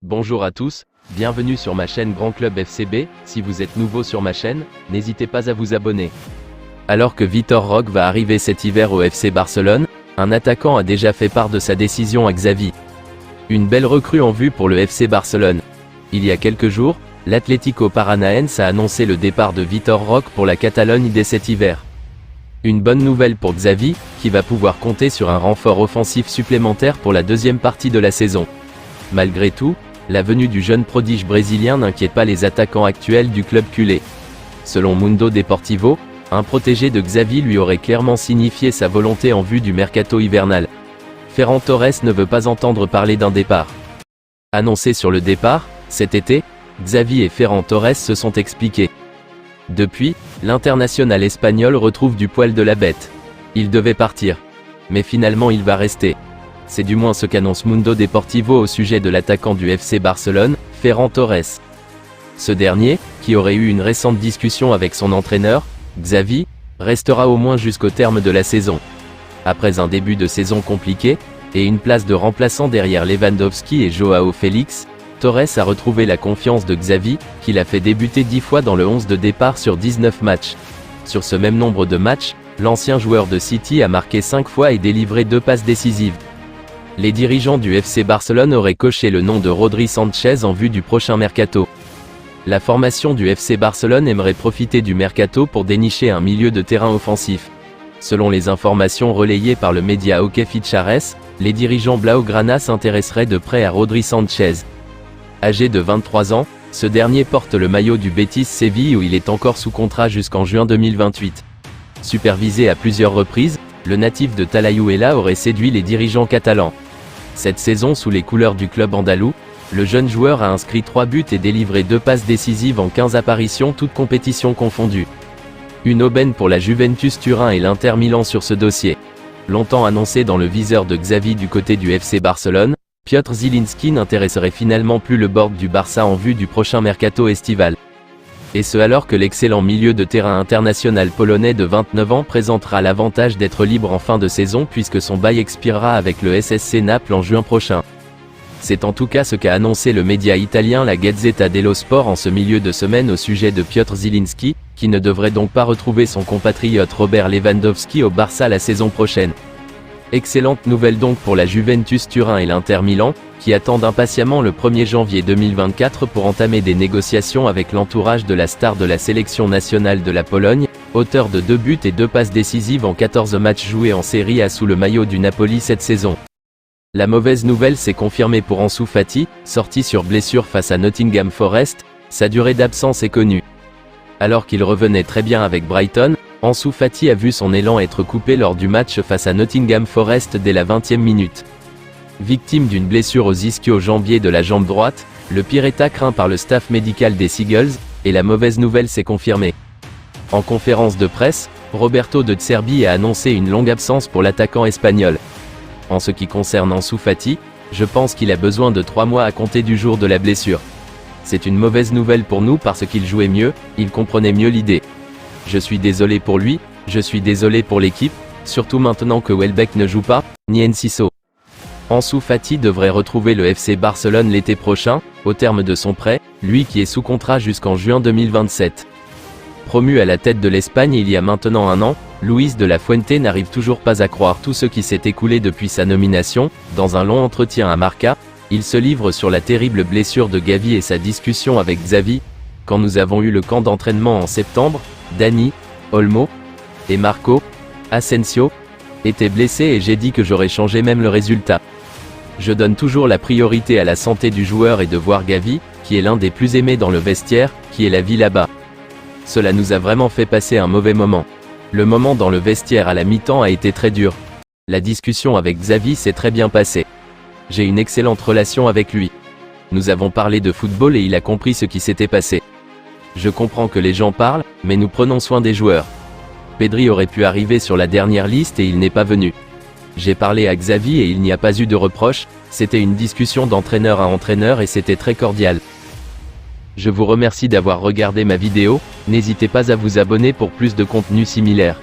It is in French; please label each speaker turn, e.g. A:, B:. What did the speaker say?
A: Bonjour à tous, bienvenue sur ma chaîne Grand Club FCB. Si vous êtes nouveau sur ma chaîne, n'hésitez pas à vous abonner. Alors que Vitor Roque va arriver cet hiver au FC Barcelone, un attaquant a déjà fait part de sa décision à Xavi. Une belle recrue en vue pour le FC Barcelone. Il y a quelques jours, l'Atlético Paranaense a annoncé le départ de Vitor Roque pour la Catalogne dès cet hiver. Une bonne nouvelle pour Xavi, qui va pouvoir compter sur un renfort offensif supplémentaire pour la deuxième partie de la saison. Malgré tout, la venue du jeune prodige brésilien n'inquiète pas les attaquants actuels du club culé. Selon Mundo Deportivo, un protégé de Xavi lui aurait clairement signifié sa volonté en vue du mercato hivernal. Ferran Torres ne veut pas entendre parler d'un départ. Annoncé sur le départ, cet été, Xavi et Ferran Torres se sont expliqués. Depuis, l'international espagnol retrouve du poil de la bête. Il devait partir. Mais finalement il va rester. C'est du moins ce qu'annonce Mundo Deportivo au sujet de l'attaquant du FC Barcelone, Ferran Torres. Ce dernier, qui aurait eu une récente discussion avec son entraîneur, Xavi, restera au moins jusqu'au terme de la saison. Après un début de saison compliqué, et une place de remplaçant derrière Lewandowski et Joao Félix, Torres a retrouvé la confiance de Xavi, qui l'a fait débuter 10 fois dans le 11 de départ sur 19 matchs. Sur ce même nombre de matchs, l'ancien joueur de City a marqué 5 fois et délivré 2 passes décisives. Les dirigeants du FC Barcelone auraient coché le nom de Rodri Sanchez en vue du prochain mercato. La formation du FC Barcelone aimerait profiter du mercato pour dénicher un milieu de terrain offensif. Selon les informations relayées par le média Hockey Fichares, les dirigeants Blaugrana s'intéresseraient de près à Rodri Sanchez. Âgé de 23 ans, ce dernier porte le maillot du Betis Séville où il est encore sous contrat jusqu'en juin 2028. Supervisé à plusieurs reprises, le natif de Talayuela aurait séduit les dirigeants catalans. Cette saison sous les couleurs du club andalou, le jeune joueur a inscrit 3 buts et délivré 2 passes décisives en 15 apparitions toutes compétitions confondues. Une aubaine pour la Juventus Turin et l'Inter Milan sur ce dossier. Longtemps annoncé dans le viseur de Xavi du côté du FC Barcelone, Piotr Zielinski n'intéresserait finalement plus le board du Barça en vue du prochain mercato estival. Et ce alors que l'excellent milieu de terrain international polonais de 29 ans présentera l'avantage d'être libre en fin de saison puisque son bail expirera avec le SSC Naples en juin prochain. C'est en tout cas ce qu'a annoncé le média italien la Gazzetta dello Sport en ce milieu de semaine au sujet de Piotr Zielinski, qui ne devrait donc pas retrouver son compatriote Robert Lewandowski au Barça la saison prochaine. Excellente nouvelle donc pour la Juventus Turin et l'Inter Milan, qui attendent impatiemment le 1er janvier 2024 pour entamer des négociations avec l'entourage de la star de la sélection nationale de la Pologne, auteur de 2 buts et 2 passes décisives en 14 matchs joués en Serie A sous le maillot du Napoli cette saison. La mauvaise nouvelle s'est confirmée pour Ansu Fati, sorti sur blessure face à Nottingham Forest, sa durée d'absence est connue. Alors qu'il revenait très bien avec Brighton, Ansu Fati a vu son élan être coupé lors du match face à Nottingham Forest dès la 20e minute. Victime d'une blessure aux ischio-jambiers de la jambe droite, le pire état craint par le staff médical des Seagulls, et la mauvaise nouvelle s'est confirmée. En conférence de presse, Roberto De Zerbi a annoncé une longue absence pour l'attaquant espagnol. En ce qui concerne Ansu Fati, je pense qu'il a besoin de 3 mois à compter du jour de la blessure. C'est une mauvaise nouvelle pour nous parce qu'il jouait mieux, il comprenait mieux l'idée. Je suis désolé pour lui, je suis désolé pour l'équipe, surtout maintenant que Welbeck ne joue pas, ni Enciso. Ansu Fati devrait retrouver le FC Barcelone l'été prochain, au terme de son prêt, lui qui est sous contrat jusqu'en juin 2027. Promu à la tête de l'Espagne il y a maintenant 1 an, Luis de la Fuente n'arrive toujours pas à croire tout ce qui s'est écoulé depuis sa nomination. Dans un long entretien à Marca, il se livre sur la terrible blessure de Gavi et sa discussion avec Xavi. Quand nous avons eu le camp d'entraînement en septembre, Dani, Olmo et Marco Asensio étaient blessés et j'ai dit que j'aurais changé même le résultat. Je donne toujours la priorité à la santé du joueur et de voir Gavi, qui est l'un des plus aimés dans le vestiaire, qui est la vie là-bas. Cela nous a vraiment fait passer un mauvais moment. Le moment dans le vestiaire à la mi-temps a été très dur. La discussion avec Xavi s'est très bien passée. J'ai une excellente relation avec lui. Nous avons parlé de football et il a compris ce qui s'était passé. Je comprends que les gens parlent, mais nous prenons soin des joueurs. Pedri aurait pu arriver sur la dernière liste et il n'est pas venu. J'ai parlé à Xavi et il n'y a pas eu de reproche, c'était une discussion d'entraîneur à entraîneur et c'était très cordial. Je vous remercie d'avoir regardé ma vidéo, n'hésitez pas à vous abonner pour plus de contenu similaire.